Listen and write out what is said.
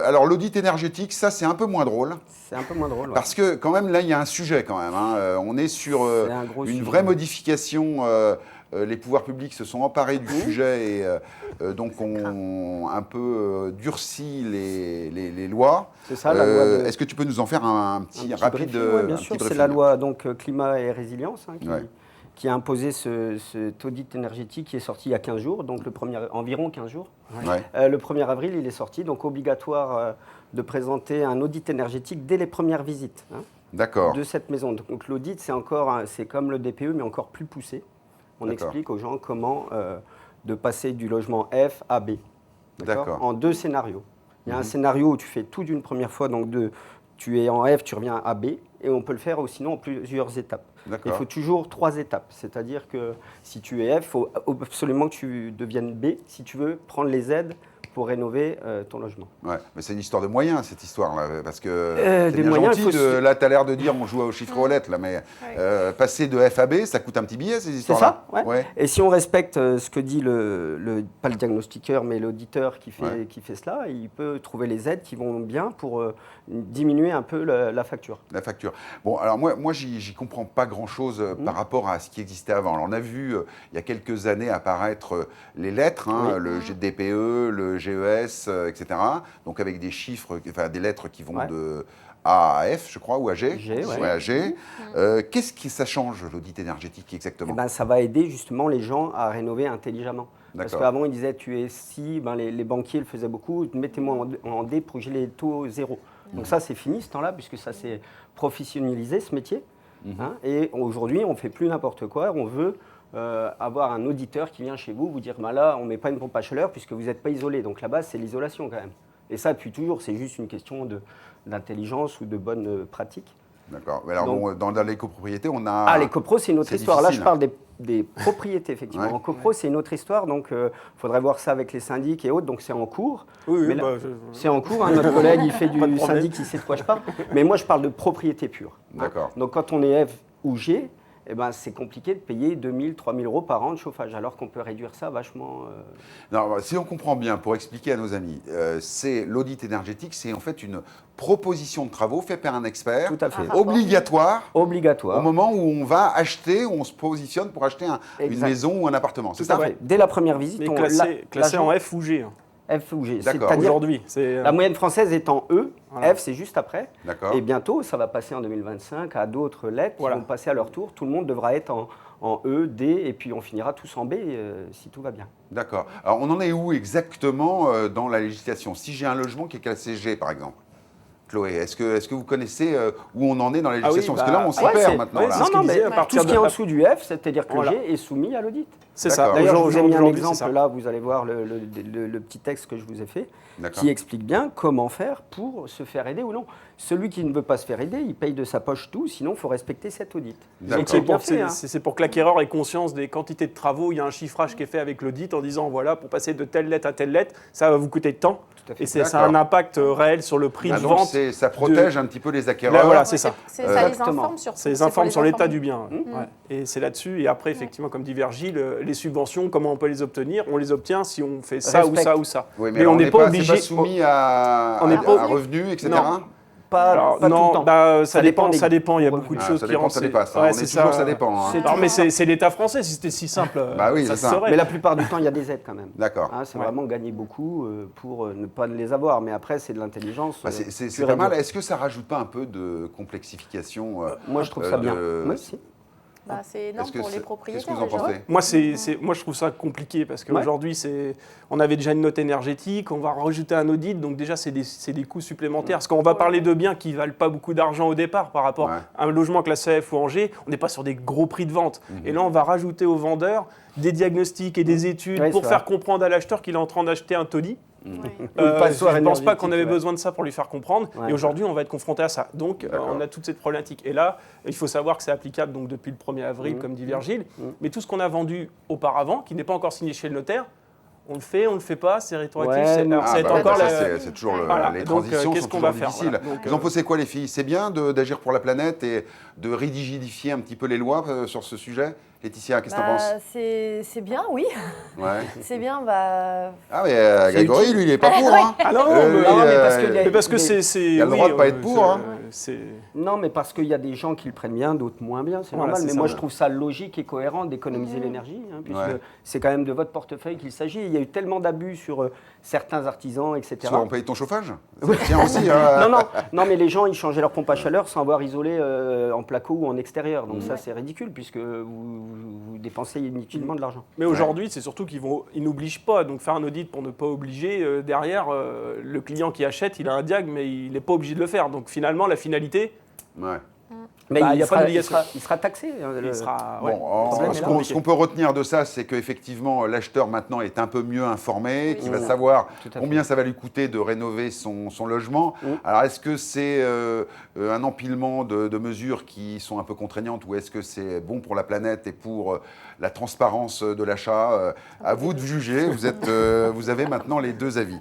Alors l'audit énergétique, ça c'est un peu moins drôle. C'est un peu moins drôle. Parce que quand même là il y a un sujet quand même. On est sur une sujet. vraie modification. Les pouvoirs publics se sont emparés du sujet et donc ont un peu durci les lois. C'est ça, la loi. Est-ce que tu peux nous en faire un petit rapide briefing, oui, bien sûr. C'est la loi donc, climat et résilience qui a imposé cet audit énergétique qui est sorti il y a 15 jours, donc environ 15 jours. Le 1er avril, il est sorti, donc obligatoire de présenter un audit énergétique dès les premières visites de cette maison. Donc l'audit, c'est comme le DPE, mais encore plus poussé. On explique aux gens comment de passer du logement F à B, en 2 scénarios. Il y a un scénario où tu fais tout d'une première fois, donc tu es en F, tu reviens à B, et on peut le faire sinon en plusieurs étapes. Il faut toujours 3 étapes, c'est-à-dire que si tu es F, il faut absolument que tu deviennes B si tu veux prendre les aides pour rénover ton logement. Ouais, mais c'est une histoire de moyens, cette histoire-là, parce que c'est bien moyens, gentil, là, tu as l'air de dire on joue au chiffre roulette, là, mais passer de F à B, ça coûte un petit billet, ces histoires-là. C'est ça, ouais. Et si on respecte ce que dit pas le diagnostiqueur, mais l'auditeur qui fait cela, il peut trouver les aides qui vont bien pour diminuer un peu la facture. La facture. Bon, alors moi j'y comprends pas grand-chose par rapport à ce qui existait avant. Alors, on a vu, il y a quelques années, apparaître les lettres, le DPE, le GES, etc. Donc avec des chiffres, enfin des lettres qui vont de A à F, je crois, ou à G. À G. Qu'est-ce que ça change, l'audit énergétique, exactement ? Ça va aider justement les gens à rénover intelligemment. Parce qu'avant, ils disaient, tu es si, les banquiers le faisaient beaucoup, mettez-moi en D pour que j'ai les taux zéro. Donc ça, c'est fini ce temps-là, puisque ça s'est professionnalisé, ce métier. Et aujourd'hui, on ne fait plus n'importe quoi, on veut avoir un auditeur qui vient chez vous, vous dire là, on ne met pas une pompe à chaleur puisque vous n'êtes pas isolé. Donc la base, c'est l'isolation quand même. Et ça, depuis toujours, c'est juste une question d'intelligence ou de bonne pratique. D'accord. Alors, donc, dans les copropriétés, on a... les copros, c'est une autre histoire. Là, je parle des propriétés, effectivement. En copro, c'est une autre histoire. Donc, il faudrait voir ça avec les syndics et autres. Donc, c'est en cours. C'est en cours. Notre collègue, il fait du syndic, il sait de quoi je parle. Mais moi, je parle de propriété pure. D'accord. Donc, quand on est F ou G, c'est compliqué de payer 2 000, 3 000 euros par an de chauffage, alors qu'on peut réduire ça vachement. Non, si on comprend bien, pour expliquer à nos amis, c'est l'audit énergétique, c'est en fait une proposition de travaux faite par un expert, tout à fait. Obligatoire, au moment où on va acheter, où on se positionne pour acheter une maison ou un appartement. C'est ça ? Dès la première visite, classé en F ou G. F ou G. C'est-à-dire aujourd'hui. La moyenne française est en E, F c'est juste après. D'accord. Et bientôt, ça va passer en 2025 à d'autres lettres qui vont passer à leur tour. Tout le monde devra être en E, D, et puis on finira tous en B si tout va bien. D'accord. Alors on en est où exactement dans la législation ? Si j'ai un logement qui est classé G, par exemple, Chloé, est-ce que vous connaissez où on en est dans la législation ? Parce que là, on s'y perd maintenant. Tout ce qui est en dessous du F, c'est-à-dire que G est soumis à l'audit. C'est ça. D'ailleurs, je vous ai mis un exemple là, vous allez voir le petit texte que je vous ai fait, qui explique bien comment faire pour se faire aider ou non. Celui qui ne veut pas se faire aider, il paye de sa poche tout, sinon il faut respecter cet audit. C'est pour que l'acquéreur ait conscience des quantités de travaux. Il y a un chiffrage qui est fait avec l'audit en disant, voilà, pour passer de telle lettre à telle lettre, ça va vous coûter tant. Et ça a un impact réel sur le prix de vente. Ça protège un petit peu les acquéreurs. Voilà, c'est ça. Ça les informe surtout. Ça les informe sur l'état du bien. Et c'est là-dessus. Et après, effectivement, comme dit Virgile, les subventions, comment on peut les obtenir ? On les obtient si on fait ça ou ça ou ça. Oui, mais on n'est pas obligé. C'est pas soumis à revenus, etc. Pas tout le temps. Ça dépend. Il y a beaucoup de choses qui rentrent. Ça dépasse. Ça dépend. Mais c'est l'État français. Si c'était si simple, ça se saurait. Mais la plupart du temps, il y a des aides quand même. D'accord. C'est vraiment gagner beaucoup pour ne pas les avoir. Mais après, c'est de l'intelligence. C'est pas mal. Est-ce que ça rajoute pas un peu de complexification ? Moi, je trouve ça bien. Moi aussi. C'est énorme pour les propriétaires. Qu'est-ce que vous en pensez ? Moi, je trouve ça compliqué parce qu'aujourd'hui, on avait déjà une note énergétique, on va rajouter un audit, donc déjà, c'est des coûts supplémentaires. Parce qu'on va parler de biens qui ne valent pas beaucoup d'argent au départ par rapport à un logement classé F ou en G, on n'est pas sur des gros prix de vente. Et là, on va rajouter aux vendeurs des diagnostics et des études pour faire comprendre à l'acheteur qu'il est en train d'acheter un taudis. Je ne pense pas qu'on avait besoin de ça pour lui faire comprendre. Et aujourd'hui, on va être confronté à ça. Donc, on a toute cette problématique. Et là, il faut savoir que c'est applicable donc, depuis le 1er avril, comme dit Virgile. Mais tout ce qu'on a vendu auparavant, qui n'est pas encore signé chez le notaire, On le fait, on le fait pas, c'est rétroactif. C'est toujours les transitions sont toujours difficiles. Vous en pensez quoi, les filles? C'est bien d'agir pour la planète et de rigidifier un petit peu les lois sur ce sujet? Laetitia, qu'est-ce que t'en penses? C'est bien, oui. Ouais. C'est bien, Ah, mais Grégory, lui, il n'est pas pour. Hein. Ah non, mais parce que c'est. Il a le droit de ne pas être pour. Hein. Non, mais parce qu'il y a des gens qui le prennent bien, d'autres moins bien, c'est normal. Mais moi, je trouve ça logique et cohérent d'économiser l'énergie, hein, puisque c'est quand même de votre portefeuille qu'il s'agit. Il y a eu tellement d'abus sur certains artisans, etc. Soit on paye ton chauffage. Tiens aussi. Hein. Non, mais les gens, ils changeaient leur pompe à chaleur sans avoir isolé en placo ou en extérieur. Donc ça, c'est ridicule, puisque vous dépensez inutilement de l'argent. Mais aujourd'hui, c'est surtout qu'ils n'obligent pas. Donc faire un audit pour ne pas obliger, derrière, le client qui achète, il a un diag, mais il n'est pas obligé de le faire. Donc finalement, la finalité... Ouais. Mais il sera taxé. Ce qu'on peut retenir de ça, c'est qu'effectivement, l'acheteur maintenant est un peu mieux informé, qu'il va savoir combien ça va lui coûter de rénover son logement. Alors, est-ce que c'est un empilement de mesures qui sont un peu contraignantes ou est-ce que c'est bon pour la planète et pour la transparence de l'achat? À vous de juger, vous avez maintenant les deux avis.